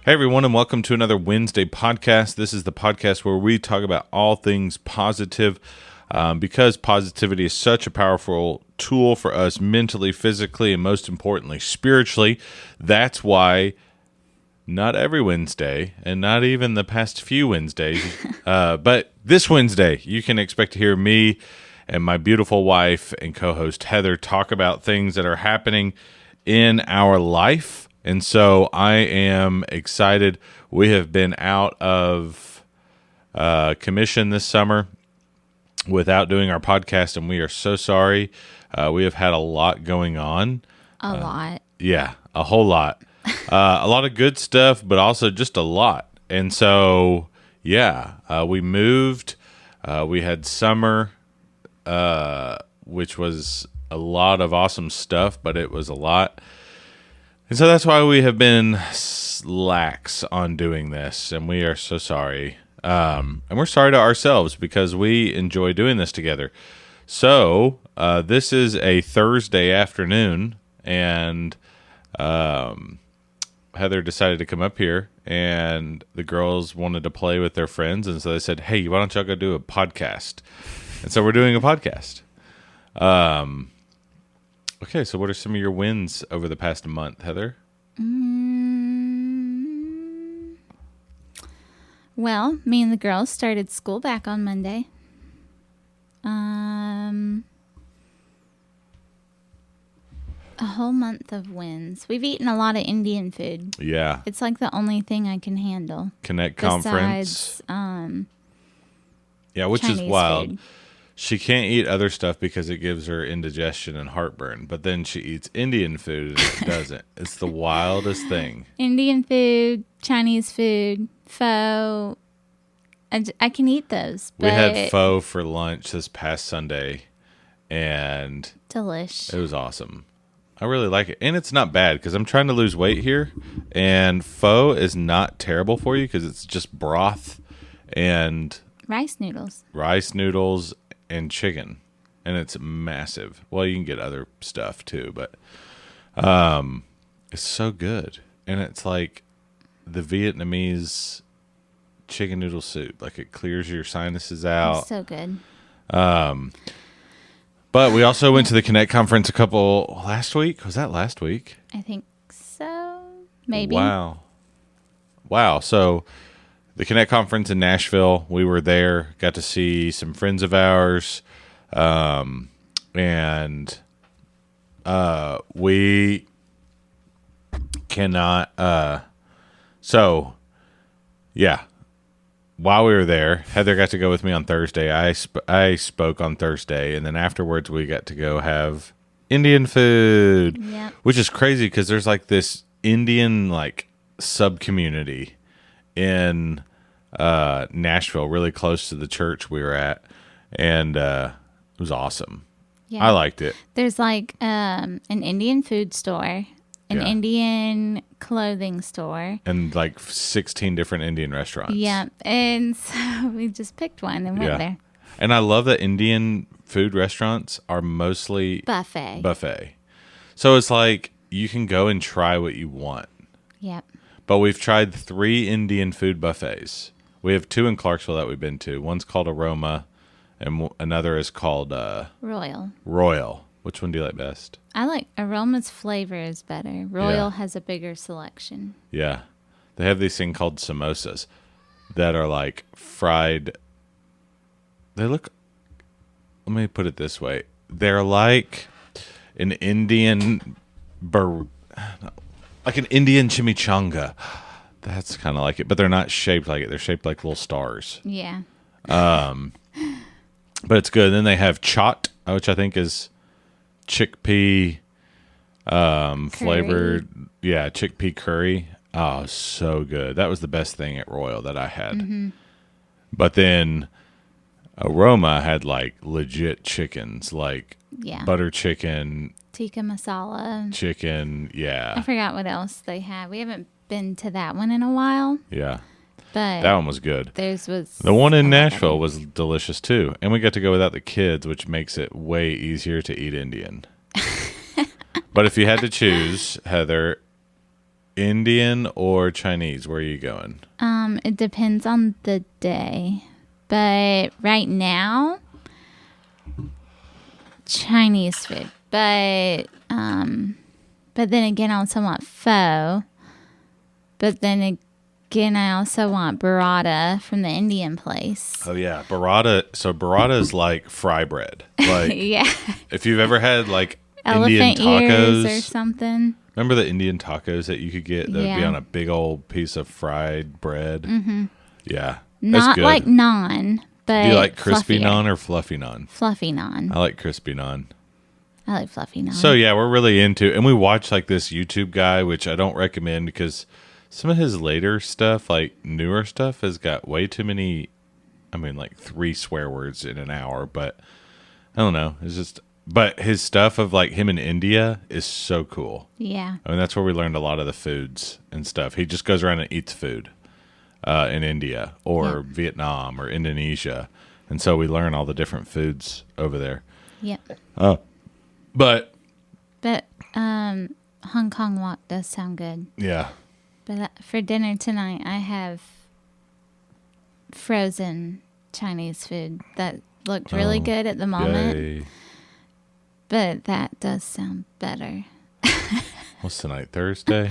Hey everyone, and welcome to another Wednesday podcast. This is the podcast where we talk about all things positive, because positivity is such a powerful tool for us mentally, physically, and most importantly, spiritually. That's why not every Wednesday, and not even the past few Wednesdays, but this Wednesday, you can expect to hear me and my beautiful wife and co-host Heather talk about things that are happening in our life. And so I am excited. We have been out of commission this summer without doing our podcast, and we are so sorry. We have had a lot going on. A lot. Yeah, a whole lot. A lot of good stuff, but also just a lot. And so, we moved. We had summer, which was a lot of awesome stuff, but it was a lot. And so that's why we have been lax on doing this, and we are so sorry. And we're sorry to ourselves because we enjoy doing this together. So this is a Thursday afternoon, and Heather decided to come up here, and the girls wanted to play with their friends, and so they said, hey, why don't y'all go do a podcast? And so we're doing a podcast. Okay, so what are some of your wins over the past month, Heather? Well, me and the girls started school back on Monday. A whole month of wins. We've eaten a lot of Indian food. Yeah. It's like the only thing I can handle. Connect Conference. Besides, yeah, which Chinese is wild. food. She can't eat other stuff because it gives her indigestion and heartburn, but then she eats Indian food and it doesn't. It's the wildest thing. Indian food, Chinese food, pho. I can eat those. We had pho for lunch this past Sunday, and Delish. it was awesome. I really like it. And it's not bad because I'm trying to lose weight here, and pho is not terrible for you because it's just broth and Rice noodles. And chicken, and it's massive. Well, you can get other stuff too, but it's so good. And it's like the Vietnamese chicken noodle soup. Like, it clears your sinuses out. It's so good. But we also went to the Connect Conference last week. Was that last week? I think so. Maybe. Wow. So the Connect Conference in Nashville, we were there, got to see some friends of ours, and we cannot, while we were there, Heather got to go with me on Thursday. I spoke on Thursday, and then afterwards we got to go have Indian food, Yep. which is crazy because there's like this Indian sub-community in Nashville, really close to the church we were at, and it was awesome. Yeah. I liked it. There's like an Indian food store, an Indian clothing store, And like 16 different Indian restaurants. Yeah, and so we just picked one and went there. And I love that Indian food restaurants are mostly Buffet. So it's like you can go and try what you want. Yep. But we've tried 3 Indian food buffets. We have 2 in Clarksville that we've been to. One's called Aroma, and another is called Royal. Which one do you like best? I like Aroma's flavor is better. Royal has a bigger selection. Yeah. They have these thing called samosas that are like fried. Let me put it this way. They're like an Indian chimichanga. That's kind of like it, but they're not shaped like it. They're shaped like little stars. Yeah. But it's good. And then they have chaat, which I think is chickpea flavored. Yeah, chickpea curry. Oh, so good. That was the best thing at Royal that I had. Mm-hmm. But then Aroma had like legit chickens, like butter chicken, tikka masala chicken. Yeah. I forgot what else they had. We haven't been to that one in a while. Yeah. But that one was good. Theirs was the one in Nashville was delicious too, and we got to go without the kids, which makes it way easier to eat Indian. But if you had to choose, Heather, Indian or Chinese? Where are you going? It depends on the day. But right now, Chinese food. But then again, I also want pho. But then again, I also want burrata from the Indian place. Oh yeah, burrata. So burrata is like fry bread. Like Yeah. if you've ever had like Elephant Indian ears tacos or something. Remember the Indian tacos that you could get that would be Yeah. on a big old piece of fried bread? Mm-hmm. Yeah. That's Not good. like naan, but Do you like crispy fluffier. naan or fluffy naan? Fluffy naan. I like crispy naan. I like fluffy naan. So yeah, we're really into, and we watch like this YouTube guy, which I don't recommend because some of his later stuff, like newer stuff, has got way too many. I mean, like 3 swear words in an hour, but I don't know. It's just, but his stuff of like him in India is so cool. Yeah. I mean, that's where we learned a lot of the foods and stuff. He just goes around and eats food in India or Vietnam or Indonesia, and so we learn all the different foods over there. Yep. But Hong Kong wok does sound good. yeah. But for dinner tonight, I have frozen Chinese food that looked really good at the moment. Yay. But that does sound better. What's tonight? Thursday?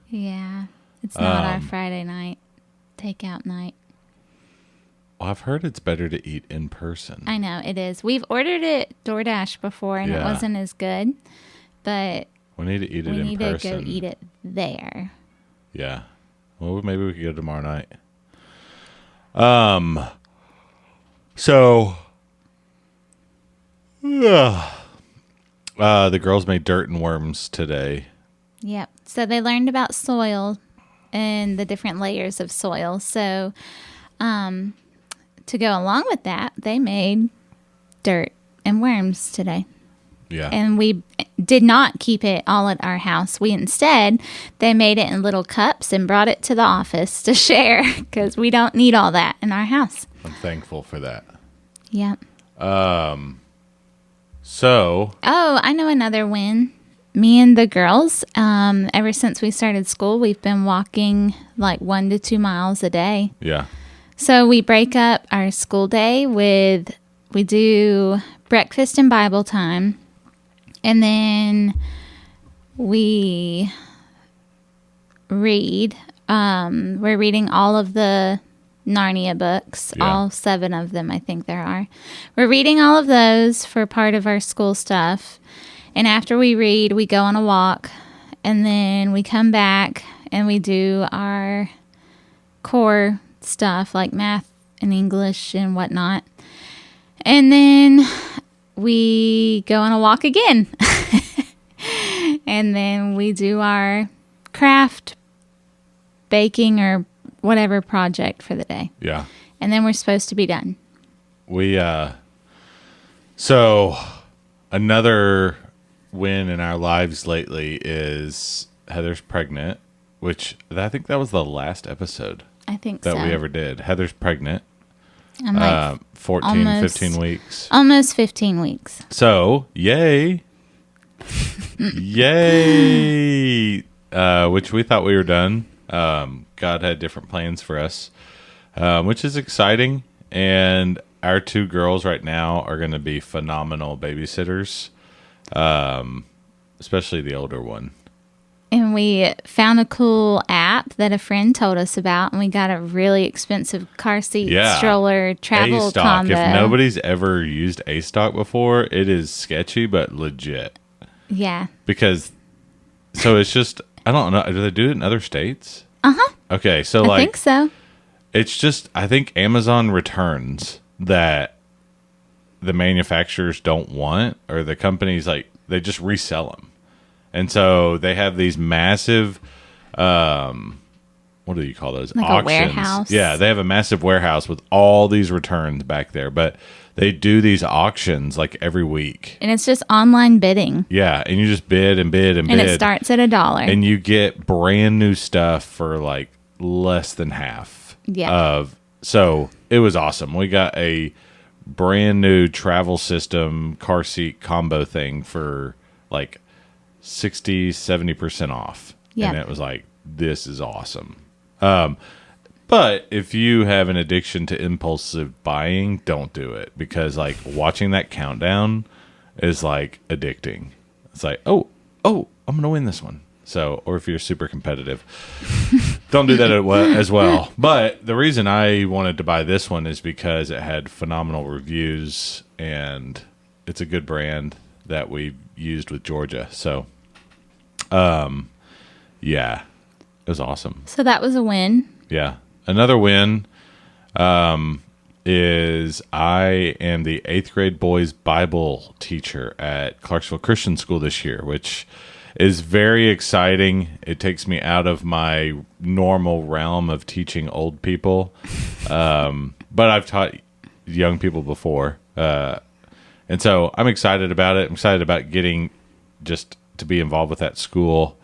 Yeah. It's not our Friday night takeout night. Well, I've heard it's better to eat in person. I know, it is. We've ordered it DoorDash before, and it Yeah. wasn't as good. But We need to eat it we in need person. to go eat it there. Yeah. Well, maybe we could go tomorrow night. So the girls made dirt and worms today. Yep. So they learned about soil and the different layers of soil. So to go along with that, they made dirt and worms today. Yeah. And we did not keep it all at our house. They made it in little cups and brought it to the office to share because we don't need all that in our house. I'm thankful for that. Yep. So, Oh, I know another win. Me and the girls, ever since we started school, we've been walking like 1 to 2 miles a day. yeah. So we break up our school day we do breakfast and Bible time. And then we read. We're reading all of the Narnia books, Yeah. all 7 of them, I think there are. We're reading all of those for part of our school stuff. And after we read, we go on a walk. And then we come back and we do our core stuff like math and English and whatnot. And then we go on a walk again. And then we do our craft, baking, or whatever project for the day. Yeah. And then we're supposed to be done. So another win in our lives lately is Heather's pregnant, which I think that was the last episode I think that so. we ever did. Heather's pregnant. I'm like 14, almost- 15 weeks. almost 15 weeks. So, yay. Yay. Which we thought we were done. God had different plans for us, which is exciting. And our 2 girls right now are going to be phenomenal babysitters, especially the older one. And we found a cool app that a friend told us about, and we got a really expensive car seat stroller travel A-Stock. combo. If nobody's ever used A-Stock before, it is sketchy but legit. Yeah. Because, so it's just, I don't know, do they do it in other states? Uh-huh. Okay, so I like, think so. it's just, I think Amazon returns that the manufacturers don't want, or the companies, like, they just resell them. And so they have these massive, what do you call those? Like auctions. a warehouse. Yeah, they have a massive warehouse with all these returns back there. But they do these auctions like every week. And it's just online bidding. Yeah, and you just bid and bid and And bid. it starts at $1. And you get brand new stuff for like less than half of. So it was awesome. We got a brand new travel system car seat combo thing for like 60-70% off. Yep. And it was like this is awesome. But if you have an addiction to impulsive buying, don't do it, because like watching that countdown is like addicting. It's like, oh, I'm going to win this one. So, or if you're super competitive, don't do that as well. But the reason I wanted to buy this one is because it had phenomenal reviews and it's a good brand that we used with Georgia. So, yeah, it was awesome. So that was a win. Yeah. Another win is I am the 8th grade boys Bible teacher at Clarksville Christian School this year, which is very exciting. It takes me out of my normal realm of teaching old people. But I've taught young people before. And so I'm excited about it. I'm excited about getting just to be involved with that school.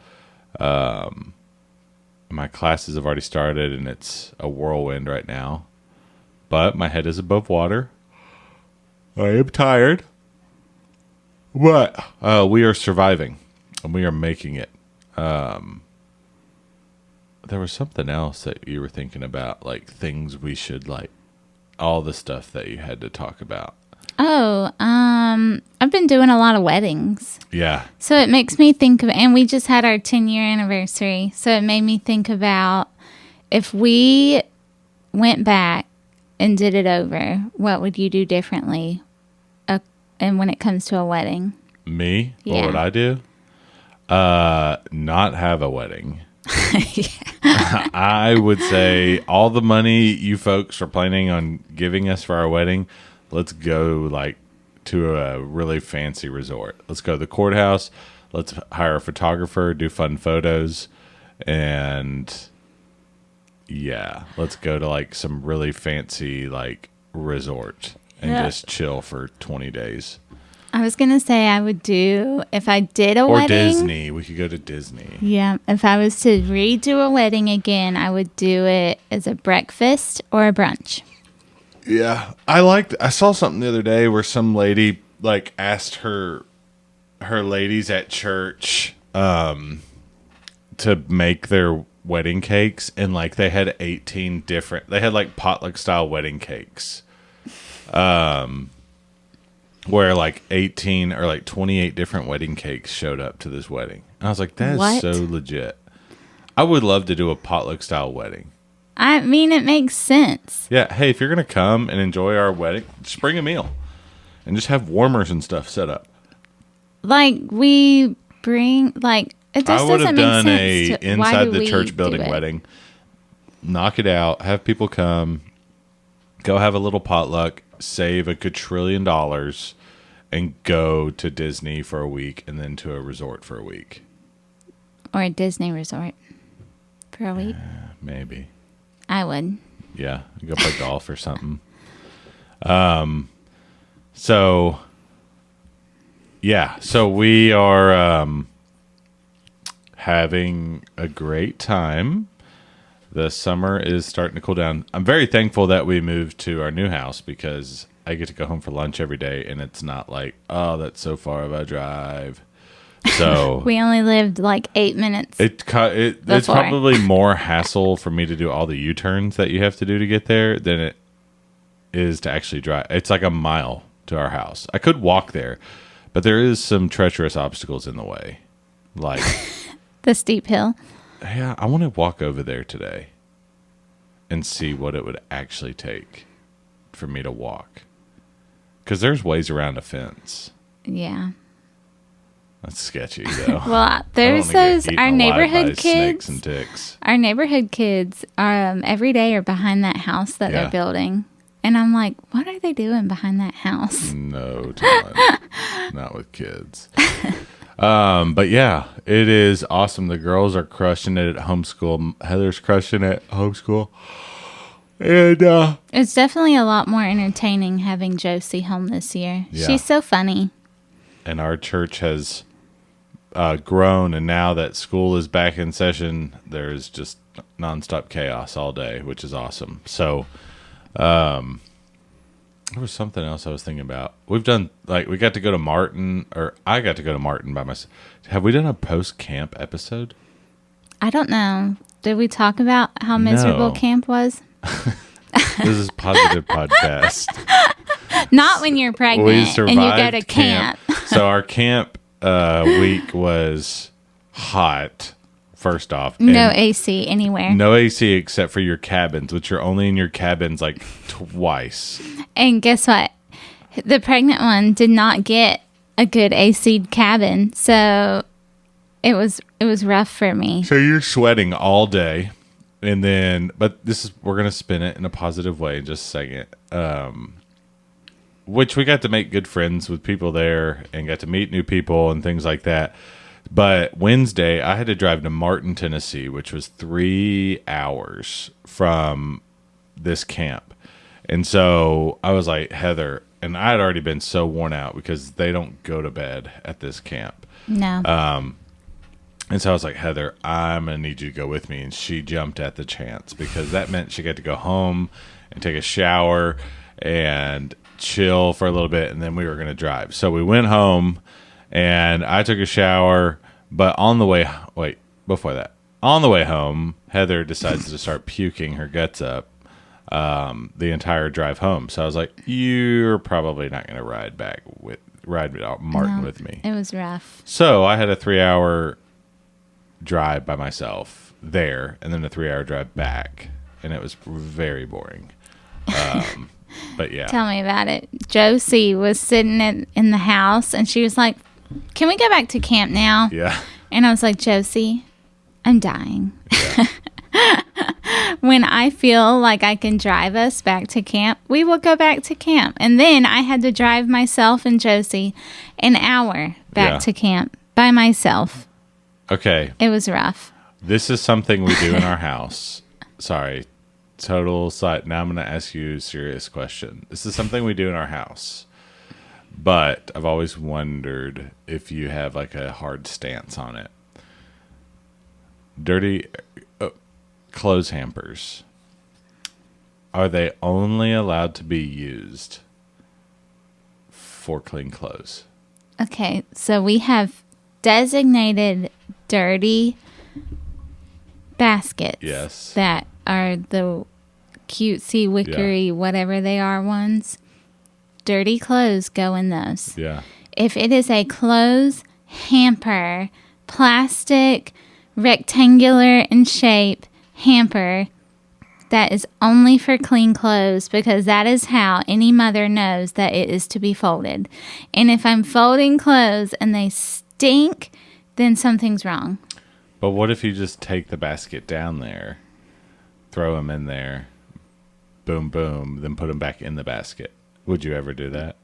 My classes have already started, and it's a whirlwind right now. But my head is above water. I am tired. But we are surviving, and we are making it. There was something else that you were thinking about, like things we should, like, all the stuff that you had to talk about. Oh, I've been doing a lot of weddings. Yeah. So it makes me think of, and we just had our 10-year anniversary. So it made me think about if we went back and did it over, what would you do differently? And when it comes to a wedding? Me? Yeah. What would I do? Not have a wedding. I would say all the money you folks are planning on giving us for our wedding, let's go like to a really fancy resort. Let's go to the courthouse. Let's hire a photographer, do fun photos, and yeah, let's go to like some really fancy like resort and just chill for 20 days. I was going to say I would do, if I did a wedding. Or Disney. We could go to Disney. Yeah. If I was to redo a wedding again, I would do it as a breakfast or a brunch. Yeah. I saw something the other day where some lady like asked her ladies at church to make their wedding cakes, and like they had 18 different, they had like potluck style wedding cakes. Where like 18 or like 28 different wedding cakes showed up to this wedding. And I was like, that is so legit. I would love to do a potluck style wedding. I mean, it makes sense. Yeah. Hey, if you're going to come and enjoy our wedding, just bring a meal and just have warmers and stuff set up. Like we bring, like, it just I would have doesn't done make sense. a inside the church building wedding. Knock it out. Have people come. Go have a little potluck. Save a quadrillion dollars and go to Disney for a week and then to a resort for a week. Or a Disney resort for a week. Maybe. I would. Yeah. Go play golf or something. So, yeah. So we are having a great time. The summer is starting to cool down. I'm very thankful that we moved to our new house because I get to go home for lunch every day, and it's not like, oh, that's so far of a drive. So we only lived like 8 minutes. It's probably more hassle for me to do all the U-turns that you have to do to get there than it is to actually drive. It's like a mile to our house. I could walk there, but there is some treacherous obstacles in the way, like the steep hill. Yeah, I want to walk over there today and see what it would actually take for me to walk. Because there's ways around a fence. Yeah. That's sketchy, though. Well, there's those, our neighborhood kids. Snakes and ticks. Our neighborhood kids every day are behind that house that they're building. And I'm like, what are they doing behind that house? No, not with kids. But yeah, it is awesome. The girls are crushing it at homeschool. Heather's crushing it at homeschool. And it's definitely a lot more entertaining having Josie home this year. Yeah. She's so funny. And our church has grown, and now that school is back in session, there's just nonstop chaos all day, which is awesome. So there was something else I was thinking about. We've done, like, we got to go to Martin, or I got to go to Martin by myself. Have we done a post-camp episode? I don't know. Did we talk about how miserable No. camp was? This is Positive Podcast. Not when you're pregnant We and you go survived to camp. So our camp week was hot, first off. No and AC anywhere. no AC except for your cabins, which are only in your cabins like twice. And guess what? The pregnant one did not get a good AC cabin, so it was rough for me. So you're sweating all day, and then, but we're gonna spin it in a positive way in just a second. Which we got to make good friends with people there and got to meet new people and things like that. But Wednesday, I had to drive to Martin, Tennessee, which was 3 hours from this camp. And so I was like, Heather, and I had already been so worn out because they don't go to bed at this camp. No. And so I was like, Heather, I'm going to need you to go with me. And she jumped at the chance because that meant she got to go home and take a shower and chill for a little bit. And then we were going to drive. So we went home and I took a shower. But on the way home, Heather decides to start puking her guts up the entire drive home. So I was like, you're probably not going to ride Martin with me. It was rough. So I had a 3-hour drive by myself there and then a 3-hour drive back. And it was very boring. But yeah. Tell me about it. Josie was sitting in the house and she was like, can we go back to camp now? Yeah. And I was like, Josie, I'm dying. Yeah. When I feel like I can drive us back to camp, we will go back to camp. And then I had to drive myself and Josie an hour back to camp by myself. Okay. It was rough. This is something we do in our house. Sorry. Total side. Now I'm going to ask you a serious question. This is something we do in our house. But I've always wondered if you have like a hard stance on it. Dirty clothes hampers. Are they only allowed to be used for clean clothes? Okay, so we have designated dirty baskets. Yes. That are the cutesy, wickery, whatever they are ones. Dirty clothes go in those. Yeah. If it is a clothes hamper, plastic, rectangular in shape hamper, that is only for clean clothes because that is how any mother knows that it is to be folded. And if I'm folding clothes and they stink, then something's wrong. But what if you just take the basket down there, throw them in there, boom, boom, then put them back in the basket? Would you ever do that?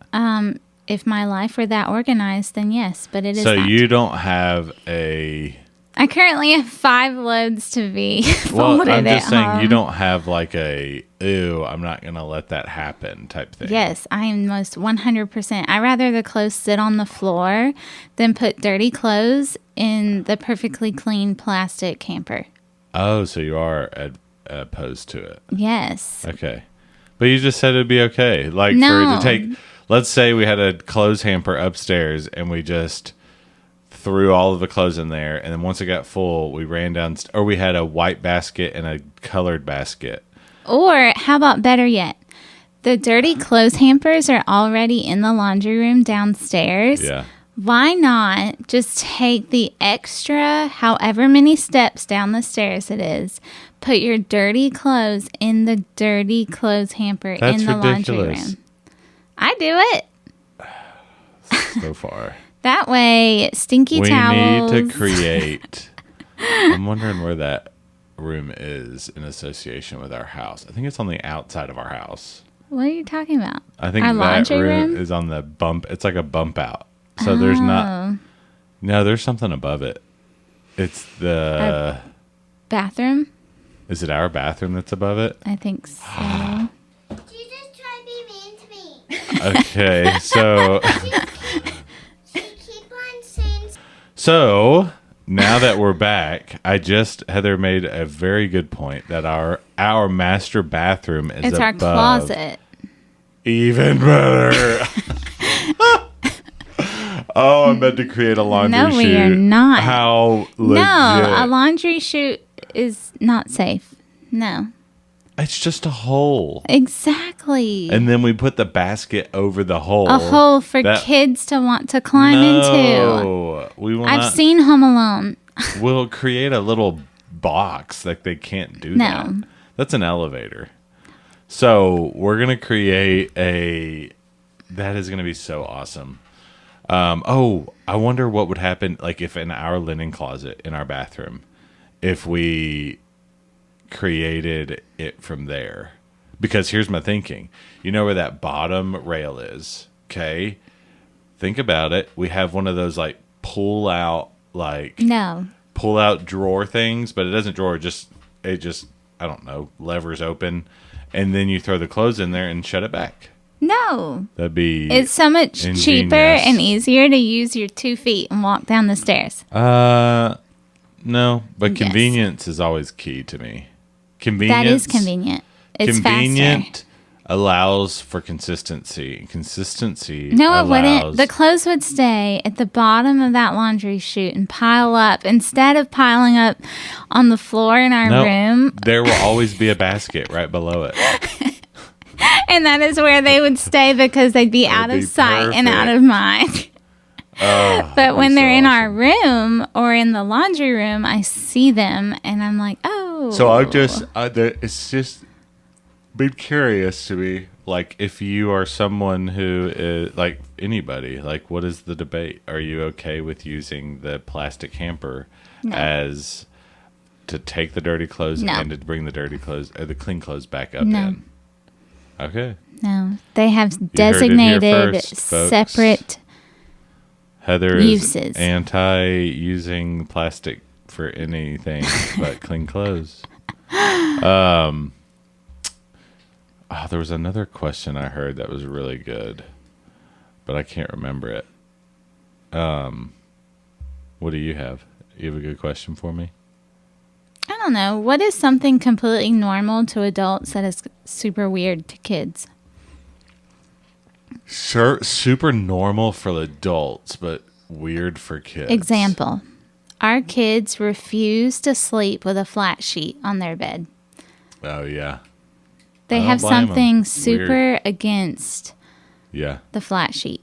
If my life were that organized, then yes, but it is So not. you don't have a... I currently have 5 loads to be Well, folded I'm just at saying home. you don't have like a, ew, I'm not going to let that happen type thing. Yes, I am most 100%. I rather the clothes sit on the floor than put dirty clothes in the perfectly clean plastic hamper. Oh, so you are opposed to it. Yes. Okay. But you just said it'd be okay. Like for No. it to take, let's say we had a clothes hamper upstairs and we just threw all of the clothes in there. And then once it got full, we ran down, or we had a white basket and a colored basket. Or how about better yet? The dirty clothes hampers are already in the laundry room downstairs. Yeah. Why not just take the extra, however many steps down the stairs it is, put your dirty clothes in the dirty clothes hamper That's in the ridiculous. laundry room? I do it. So far. That way, stinky We towels. need to create. I'm wondering where that room is in association with our house. I think it's on the outside of our house. What are you talking about? I think Our that laundry room room? is on the bump. It's like a bump out. So there's not. No, there's something above it. It's the. Bathroom? Is it our bathroom that's above it? I think so. You just try to be mean to me. Okay, so She keep on saying so now that we're back, Heather made a very good point that our master bathroom is It's our above. closet. Even better. Oh, I'm about to create a laundry chute. No, we are not. How legit. No, a laundry chute is not safe. No. It's just a hole. Exactly. And then we put the basket over the hole. A hole for kids to want to climb into. No, we will I've not. seen Home Alone. We'll create a little box like they can't do that. That's an elevator. So we're gonna create a. That is gonna be so awesome. I wonder what would happen like if in our linen closet in our bathroom, if we created it from there. Because here's my thinking. You know where that bottom rail is, okay? Think about it. We have one of those like pull out drawer things, but it doesn't drawer, it just I don't know, levers open, and then you throw the clothes in there and shut it back. No. That'd be It's so much cheaper and easier to use your 2 feet and walk down the stairs. No, but convenience is always key to me. Convenience. That is convenient. It's convenient faster. Allows for consistency. Consistency. No, it wouldn't. The clothes would stay at the bottom of that laundry chute and pile up instead of piling up on the floor in our room. There will always be a basket right below it. And that is where they would stay because they'd be out of sight and out of mind. But when they're in our room or in the laundry room, I see them and I'm like, oh. So it's just been curious to me, like if you are someone who is like anybody, like what is the debate? Are you okay with using the plastic hamper as to take the dirty clothes and to bring the dirty clothes or the clean clothes back up in? Okay. No, they have designated separate Heather uses. Is anti-using plastic for anything but clean clothes. There was another question I heard that was really good, but I can't remember it. What do you have? You have a good question for me? I don't know. What is something completely normal to adults that is super weird to kids? Sure, super normal for adults, but weird for kids. Example. Our kids refuse to sleep with a flat sheet on their bed. Oh, yeah. They have something super against the flat sheet.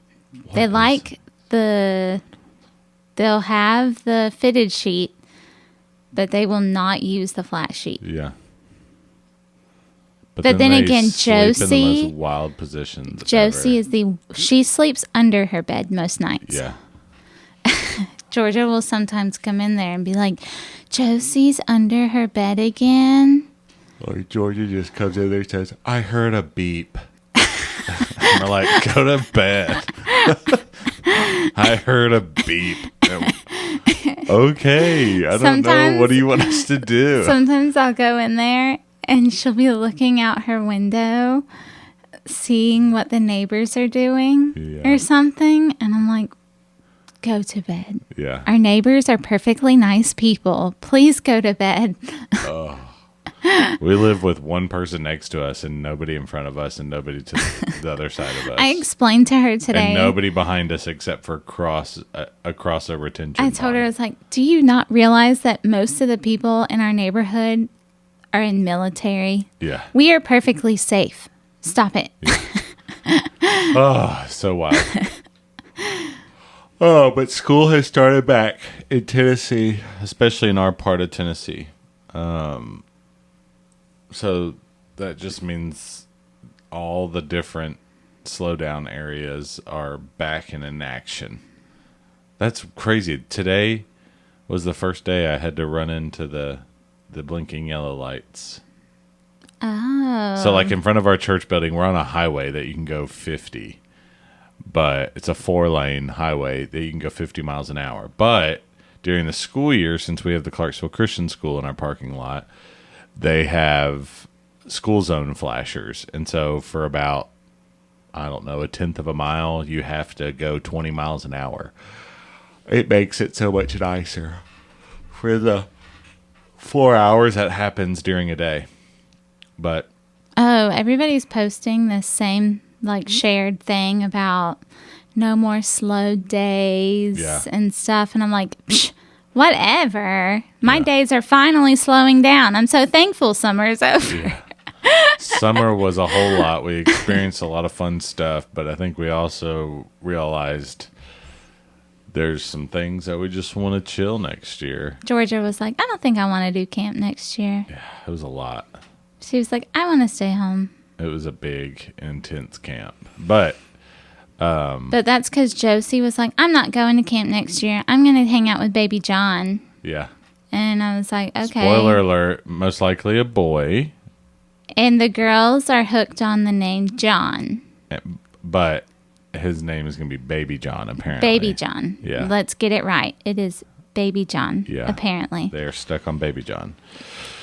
They'll have the fitted sheet, but they will not use the flat sheet. Yeah. But then again, Josie, in the most wild positions. Josie she sleeps under her bed most nights. Yeah. Georgia will sometimes come in there and be like, Josie's under her bed again. Or Georgia just comes in there and says, I heard a beep. And we're like, go to bed. I heard a beep. Okay. I don't know. What do you want us to do? Sometimes I'll go in there and she'll be looking out her window, seeing what the neighbors are doing or something. And I'm like, go to bed. Yeah. Our neighbors are perfectly nice people. Please go to bed. We live with one person next to us and nobody in front of us and nobody to the other side of us. I explained to her today. And nobody behind us except for a crossover tension. I told her, I was like, do you not realize that most of the people in our neighborhood are in military? Yeah. We are perfectly safe. Stop it. Yeah. So wild. But school has started back in Tennessee, especially in our part of Tennessee. So that just means all the different slowdown areas are back in action. That's crazy. Today was the first day I had to run into the blinking yellow lights. Oh. So like in front of our church building, we're on a highway that you can go 50. But it's a 4-lane highway that you can go 50 miles an hour. But during the school year, since we have the Clarksville Christian School in our parking lot, they have school zone flashers. And so for about, I don't know, 1/10 of a mile, you have to go 20 miles an hour. It makes it so much nicer. For the 4 hours, that happens during a day. But everybody's posting the same shared thing about no more slow days Yeah. and stuff. And I'm like, psh, whatever. My days are finally slowing down. I'm so thankful summer is over. Yeah. Summer was a whole lot. We experienced a lot of fun stuff, but I think we also realized there's some things that we just want to chill next year. Georgia was like, I don't think I want to do camp next year. Yeah, it was a lot. She was like, I want to stay home. It was a big, intense camp. But But that's because Josie was like, I'm not going to camp next year. I'm going to hang out with baby John. yeah. And I was like, okay. Spoiler alert, most likely a boy. And the girls are hooked on the name John. But his name is going to be Baby John, apparently. Baby John. Yeah. Let's get it right. It is Baby John, Yeah. apparently. They're stuck on Baby John.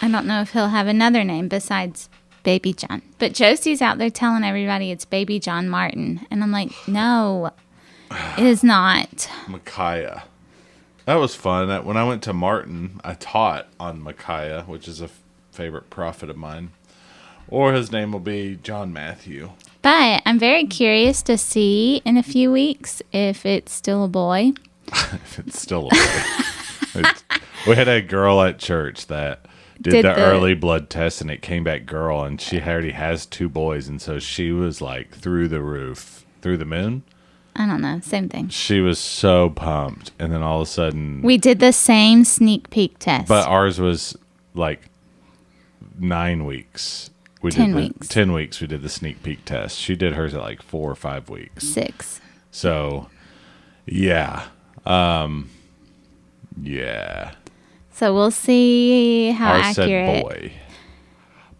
I don't know if he'll have another name besides Baby John. But Josie's out there telling everybody it's Baby John Martin. And I'm like, no, it is not. Micaiah. That was fun. When I went to Martin, I taught on Micaiah, which is a favorite prophet of mine. Or his name will be John Matthew. But I'm very curious to see in a few weeks if it's still a boy. If it's still a boy. We had a girl at church that did the early blood test, and it came back girl, and she already has 2 boys, and so she was like through the roof, through the moon. I don't know. Same thing. She was so pumped, and then all of a sudden... We did the same sneak peek test. But ours was like 9 weeks. 10 weeks. 10 weeks we did the sneak peek test. She did hers at like 4 or 5 weeks. 6. So, yeah. Yeah. So we'll see how Ours accurate. said boy.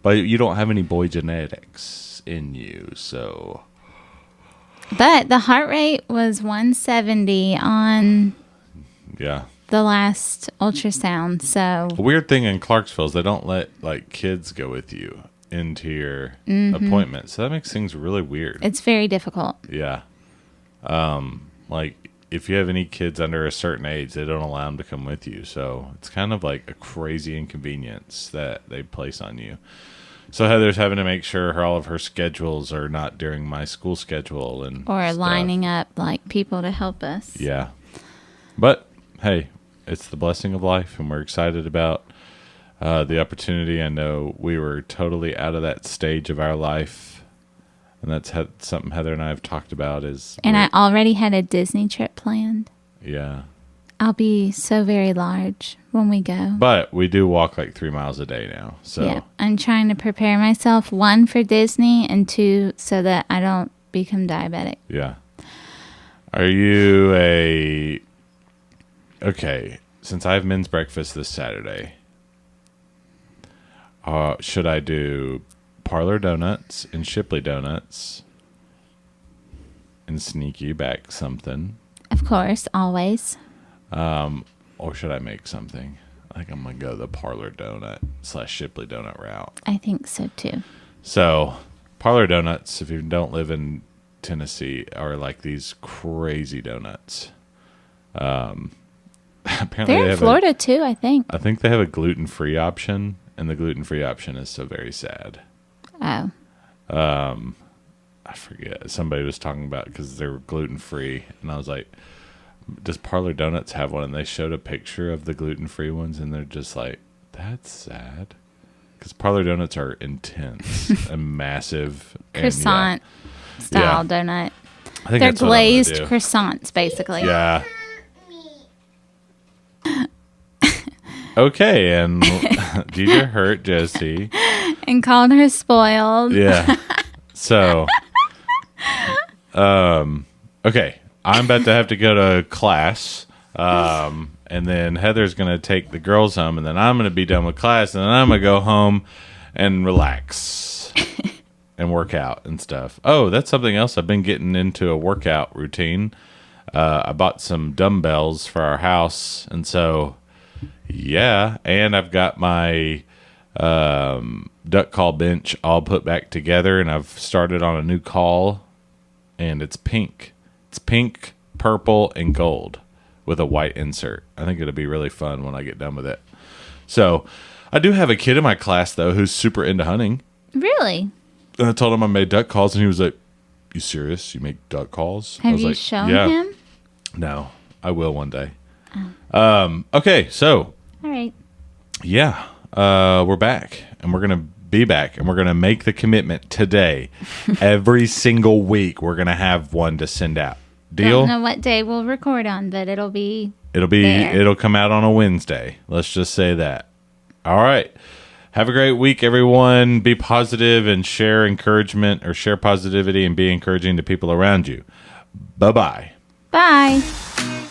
But you don't have any boy genetics in you, so... But the heart rate was 170 on Yeah. the last ultrasound. So A weird thing in Clarksville is they don't let like kids go with you into your appointment. So that makes things really weird. it's very difficult. Yeah. Like if you have any kids under a certain age, they don't allow them to come with you. So it's kind of like a crazy inconvenience that they place on you. So Heather's having to make sure all of her schedules are not during my school schedule and Or stuff. lining up like people to help us. Yeah. But hey, it's the blessing of life, and we're excited about the opportunity. I know we were totally out of that stage of our life, and that's something Heather and I have talked about. And I already had a Disney trip planned. Yeah. I'll be so very large when we go. But we do walk like 3 miles a day now. So Yeah, I'm trying to prepare myself, 1 for Disney and 2 so that I don't become diabetic. yeah. Are you okay, since I have men's breakfast this Saturday, should I do Parlor Donuts and Shipley Donuts and sneak you back something? Of course, always. Or should I make something? I think I'm going to go the Parlor Donut / Shipley Donut route. I think so too. So, Parlor Donuts, if you don't live in Tennessee, are like these crazy donuts. Apparently They're in Florida too, I think. I think they have a gluten-free option, and the gluten-free option is so very sad. Oh. I forget. Somebody was talking about because they're gluten-free, and I was like, does Parlor Donuts have one? And they showed a picture of the gluten-free ones, and they're just like, that's sad. Because Parlor Donuts are intense and massive. Croissant style donut. I think They're that's what I'm gonna glazed do. croissants, basically. Yeah. Okay, and Deidre hurt Josie. And called her spoiled. Yeah. So, okay, I'm about to have to go to class, and then Heather's going to take the girls home, and then I'm going to be done with class, and then I'm going to go home and relax and work out and stuff. Oh, that's something else. I've been getting into a workout routine. I bought some dumbbells for our house, and so, yeah, and I've got my duck call bench all put back together, and I've started on a new call, and it's pink. It's pink, purple, and gold with a white insert. I think it'll be really fun when I get done with it. So I do have a kid in my class, though, who's super into hunting. Really? And I told him I made duck calls, and he was like, "You serious? You make duck calls?" I Have was you like, shown "Yeah." him? No, I will one day. Okay, so All right. yeah, we're back, and we're gonna be back, and we're gonna make the commitment today. Every single week, we're gonna have one to send out. Deal? Don't know what day we'll record on, but it'll be there. It'll come out on a Wednesday. Let's just say that. All right. Have a great week, everyone. Be positive and share encouragement, or share positivity and be encouraging to people around you. Bye-bye. Bye.